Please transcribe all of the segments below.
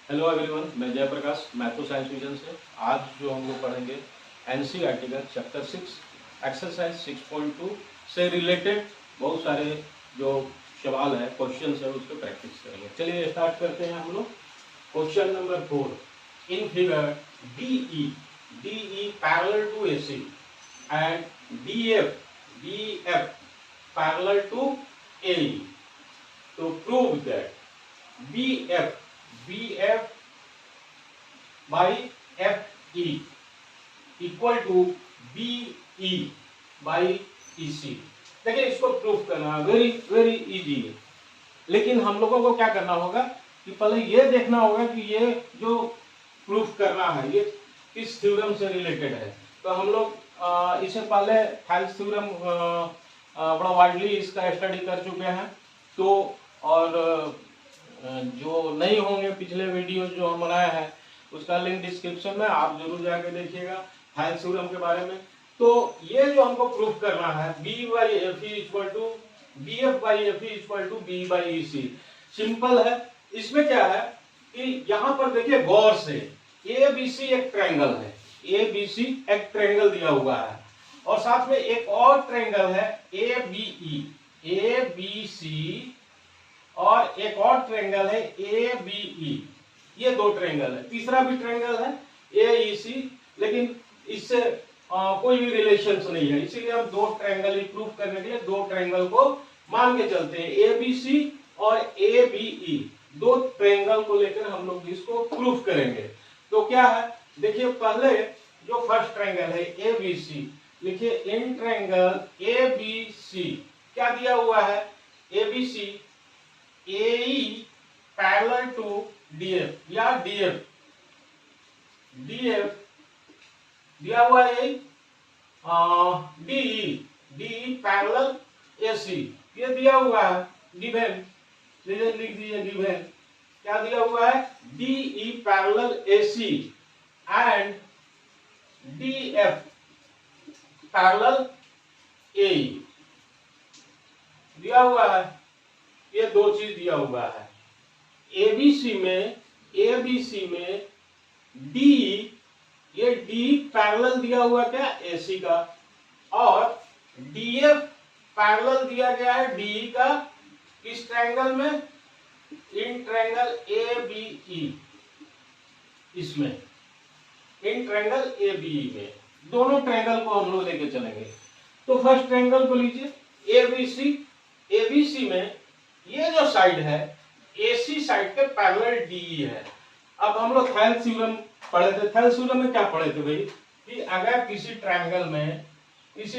Hello everyone, मैं Jayaprakash मैथ्रो science vision से। आज जो हम लोग पढ़ेंगे एनसीईआरटी का चैप्टर 6 एक्सरसाइज 6.2 से रिलेटेड बहुत सारे जो सवाल है, क्वेश्चंस है, उसको प्रैक्टिस करेंगे। चलिए स्टार्ट करते हैं हम लोग। Question number 4, in figure DE parallel to AC and BF parallel to AE, तो prove that BF by FE equal to BE by EC। देखिए, इसको प्रूफ करना वेरी वेरी इजी है, लेकिन हम लोगों को क्या करना होगा कि पहले ये देखना होगा कि ये जो प्रूफ करना है ये किस थ्योरम से रिलेटेड है। तो हम लोग इसे पहले थेल्स थ्योरम बड़ा वाइडली इसका स्टडी कर चुके हैं। तो और जो नहीं होंगे पिछले वीडियो जो हम बनाए हैं उसका लिंक डिस्क्रिप्शन में, आप जरूर जाके देखिएगा थेल्स थ्योरम के बारे में। तो ये जो हमको प्रूफ करना है B/FE equal to BF/FE equal to B/EC, simple है। इसमें क्या है कि यहाँ पर देखिए गौर से, ABC एक ट्रायंगल है, ABC एक ट्रायंगल दिया हुआ है और साथ में एक और ट्रायंगल है ABC और एक और ट्रायंगल है ABE। ये दो ट्रायंगल है, तीसरा भी ट्रायंगल है AEC, लेकिन इससे कोई भी रिलेशंस नहीं है, इसीलिए हम दो ट्रायंगल ही प्रूफ करने के लिए दो ट्रायंगल को मान के चलते हैं। ABC और ABE दो ट्रायंगल को लेकर हम लोग इसको प्रूफ करेंगे। तो क्या है, देखिए पहले जो फर्स्ट ट्रायंगल है ABC, लिखिए इन ट्रायंगल ABC क्या दिया हुआ है, ABC AE parallel to DF या DF दिया हुआ है DE पैरेलल AC, ये दिया हुआ है गिवन, लिख दीजिए गिवन क्या दिया हुआ है, DE parallel AC and DF parallel AE दिया हुआ है। ये दो चीज दिया हुआ है। ABC में DE, ये DE पैरेलल दिया हुआ क्या AC का, और DF पैरेलल दिया गया है DE का किस ट्रायंगल में, इन ट्रायंगल ABE, इसमें इन ट्रायंगल ABE में दोनों ट्रायंगल को हम लोग लेके चलेंगे। तो फर्स्ट ट्रायंगल को लीजिए ABC में ये जो साइड है AC साइड के पैरेलल DE है। अब हम लोग थेल्स थ्योरम पढ़े थे, थेल्स थ्योरम में क्या पढ़े थे भाई, कि अगर किसी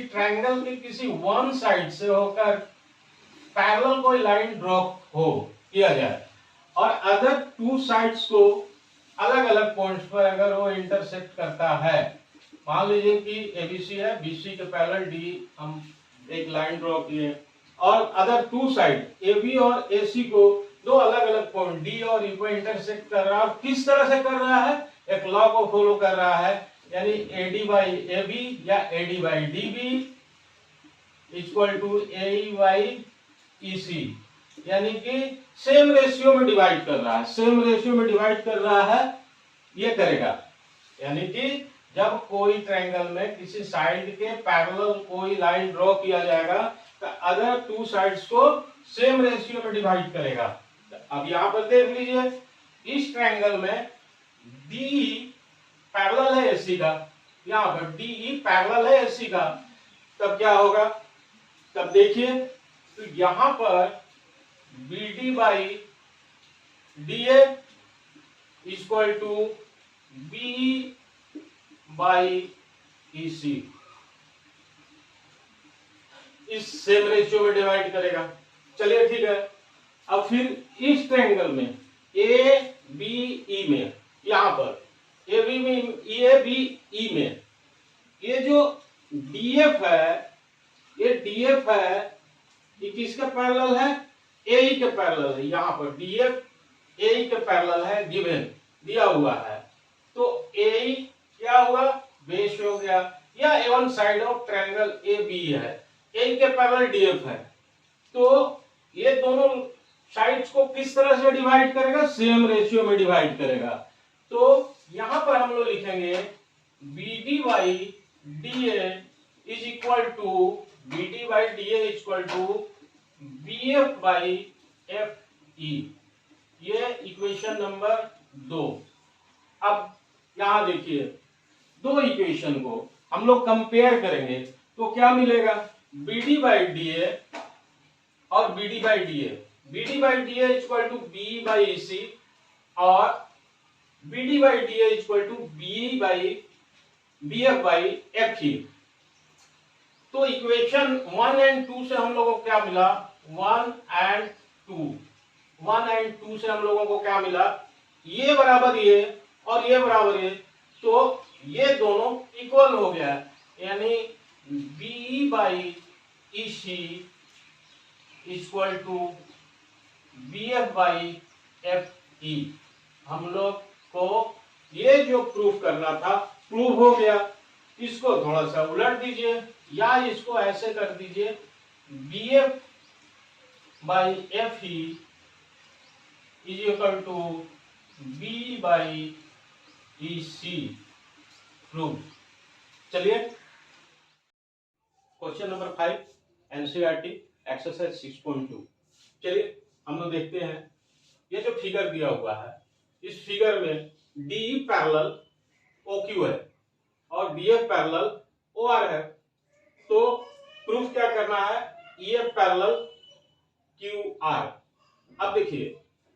ट्रायंगल की किसी वन साइड से होकर पैरेलल कोई लाइन ड्रॉ किया जाए और अदर टू साइड्स को अलग अलग पॉइंट्स पर अगर वो इंटरसेक्ट करता है, मान लीजिए कि ABC है, BC के पैरेलल DE हम एक लाइन ड्रॉ किए और अदर टू साइड AB और AC को दो अलग अलग पॉइंट D और E को इंटरसेक्ट कर रहा है। किस तरह से कर रहा है, एक लॉ को फॉलो कर रहा है, यानी AD/AB या AD/DB इक्वल टू AE/EC, यानी कि सेम रेशियो में डिवाइड कर रहा है, सेम रेशियो में डिवाइड कर रहा है, ये करेगा। यानी कि जब कोई ट्रायंगल में किसी साइड के पैरेलल कोई लाइन ड्रॉ किया जाएगा तो अदर टू साइड्स को सेम रेशियो में डिवाइड करेगा। अब यहां पर देख लीजिए, इस ट्रायंगल में DE पैरेलल है AC का, यहां पर DE पैरेलल है AC का, तब क्या होगा, तब देखिए तो यहां पर BD/DA इक्वल टू BE/EC, इस सेम रेशियो में डिवाइड करेगा। चलिए ठीक है। अब फिर इस ट्रायंगल में ABE में, यहां पर ABE में ये जो DF है, ये DF है, ये किसके पैरेलल है, AE के पैरेलल है। यहां पर DF AE के पैरेलल है, गिवन दिया हुआ है। तो AE क्या हुआ, बेस हो गया, या one side of triangle AB है, AE के पैरेलल DF है। तो ये दोनों साइड्स को किस तरह से डिवाइड करेगा, सेम रेशियो में डिवाइड करेगा। तो यहां पर हम लोग लिखेंगे BD by DA is equal to BD by DA equal to BF by FE। ये इक्वेशन नंबर 2। अब यहां देखिए, दो इक्वेशन को हम लोग कंपेयर करेंगे तो क्या मिलेगा, BD बाई DA और BD by DA। BD by DA equal to B by C और BD by DA equal to B by BF by FE। तो इक्वेशन 1 एंड 2 से हम लोगों को क्या मिला, 1 एंड 2 से हम लोगों को क्या मिला, ये बराबर ये और ये बराबर ये, तो ये दोनों इक्वल हो गया, यानी B by EC equal to BF by FE। हम लोग को ये जो प्रूफ करना था प्रूफ हो गया। इसको थोड़ा सा उलट दीजिए या इसको ऐसे कर दीजिए, BF by FE is equal to B by EC। Proof. चलिए क्वेश्चन नंबर 5 एनसीईआरटी एक्सरसाइज 6.2। चलिए हम लोग देखते हैं, ये जो फिगर दिया हुआ है इस फिगर में DE पैरेलल OQ है और BF पैरेलल OR है। तो प्रूफ क्या करना है, EF पैरेलल QR। अब देखिए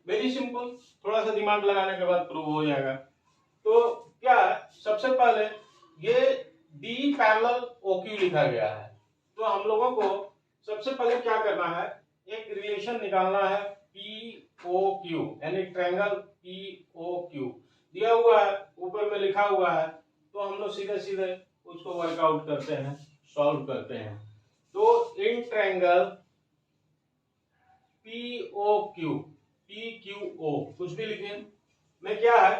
वेरी सिंपल, थोड़ा सा दिमाग लगाने के बाद प्रूव हो जाएगा। तो क्या है, सबसे पहले ये DE पैरेलल OQ लिखा गया है, तो हम लोगों को सबसे पहले क्या करना है, एक रिलेशन निकालना है POQ, यानी ट्रायंगल POQ दिया हुआ है, ऊपर में लिखा हुआ है। तो हम लोग सीधे सीधे उसको वर्कआउट करते हैं, सॉल्व करते हैं। तो इन ट्रायंगल POQ PQO कुछ भी लिखें में क्या है,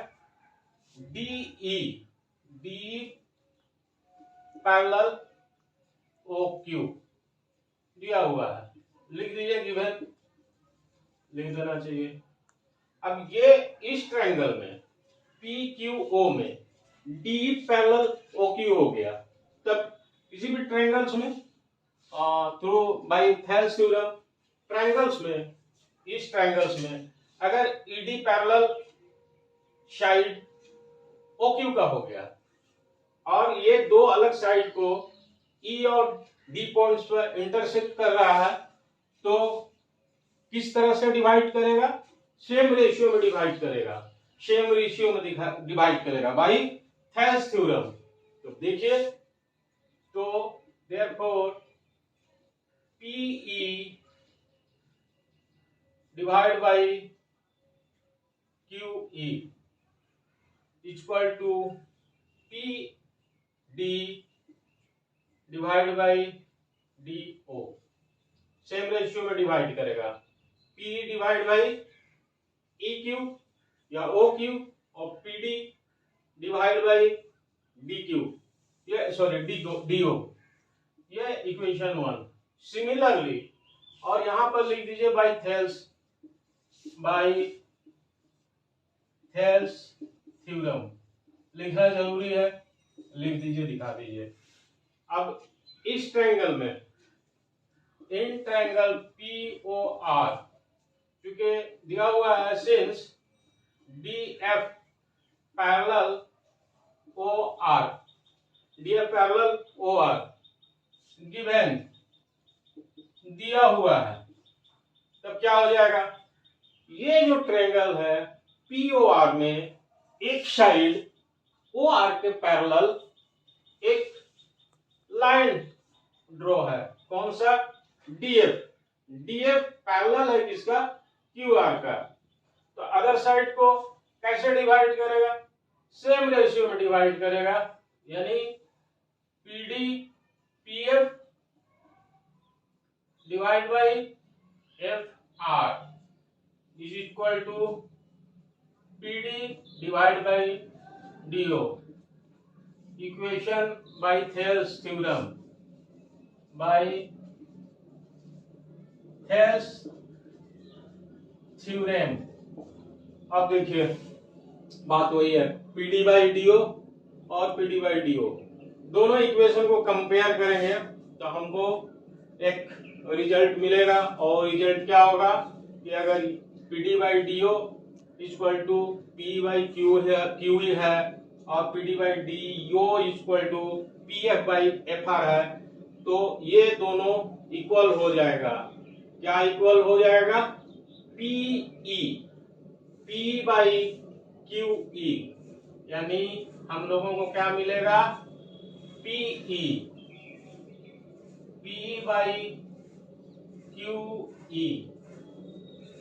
DE पैरेलल OQ दिया हुआ है, लिख दीजिए, गिवन लिख देना चाहिए। अब ये इस ट्रायंगल में PQO में DE पैरेलल OQ हो गया, तब किसी भी ट्रायंगल्स में through by Thales theorem triangles में, इस ट्रायंगल्स में अगर ED पैरेलल साइड OQ का हो गया और ये दो अलग साइड को E और D पॉइंट्स पर इंटरसेक्ट कर रहा है, तो किस तरह से डिवाइड करेगा, सेम रेशियो में डिवाइड करेगा, सेम रेशियो में डिवाइड करेगा बाय थेल्स थ्योरम। तो देखिए, तो therefore PE divide by QE equal to PD divide by DO, same ratio में डिवाइड करेगा, PE डिवाइड बाय EQ या OQ और PD डिवाइड बाय DQ, ये सॉरी DO, ये इक्वेशन 1। सिमिलरली और यहां पर लिख दीजिए बाय थेल्स थ्योरम, लिखना जरूरी है, लिख दीजिए, दिखा दीजिए। अब इस ट्रायंगल में इन ट्रायंगल POR क्योंकि दिया हुआ है since DF parallel OR given दिया हुआ है, तब क्या हो जाएगा, ये जो ट्रायंगल है POR में एक साइड OR के पैरेलल एक लाइन ड्रॉ है, कौन सा, DF पैरेलल है किसका, QR का। तो अदर साइड को कैसे डिवाइड करेगा, सेम रेशियो में डिवाइड करेगा, यानी PD PF divide by FR is equal to PD divide by DO, equation by Thales theorem, by Thales theorem. अब देखिए बात वही है, पीडी बाई डीओ और पीडी बाई डीओ दोनों इक्वेशन को कंपेयर करेंगे तो हमको एक रिजल्ट मिलेगा। और रिजल्ट क्या होगा कि अगर PD by DO equal to P by Q है और PD by DO equal to P F by F R है, तो ये दोनों इक्वल हो जाएगा। क्या इक्वल हो जाएगा? PE P by Q E, यानी हम लोगों को क्या मिलेगा? PE P by Q E.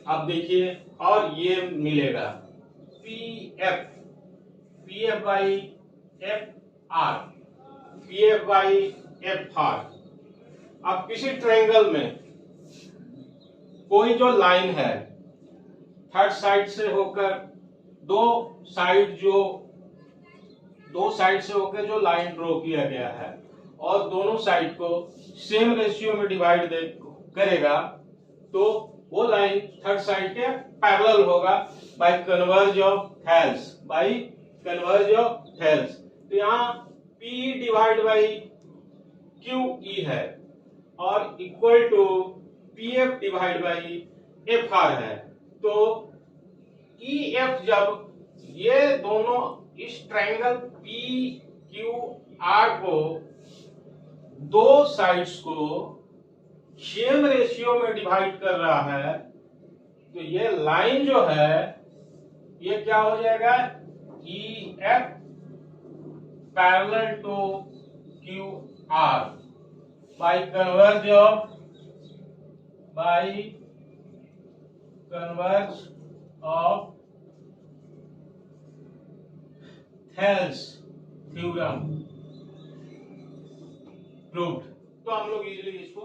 अब देखिए और ये मिलेगा P F by F R, P F by F R. अब किसी ट्रायंगल में कोई जो लाइन है थर्ड साइड से होकर दो साइड से होकर जो लाइन ड्रॉ किया गया है और दोनों साइड को सेम रेशियो में डिवाइड करेगा, तो वो लाइन थर्ड साइड के पैरेलल होगा बाय कन्वर्ज ऑफ हेल्स। तो यहाँ P divide by Q E है और equal to PF divide by FR है। तो EF जब ये दोनों इस ट्रायंगल PQR को दो साइड्स को सेम रेशियो में डिवाइड कर रहा है, तो ये लाइन जो है ये क्या हो जाएगा? EF parallel to QR by converse of Thales theorem proved. तो हम लोग इजीली इसको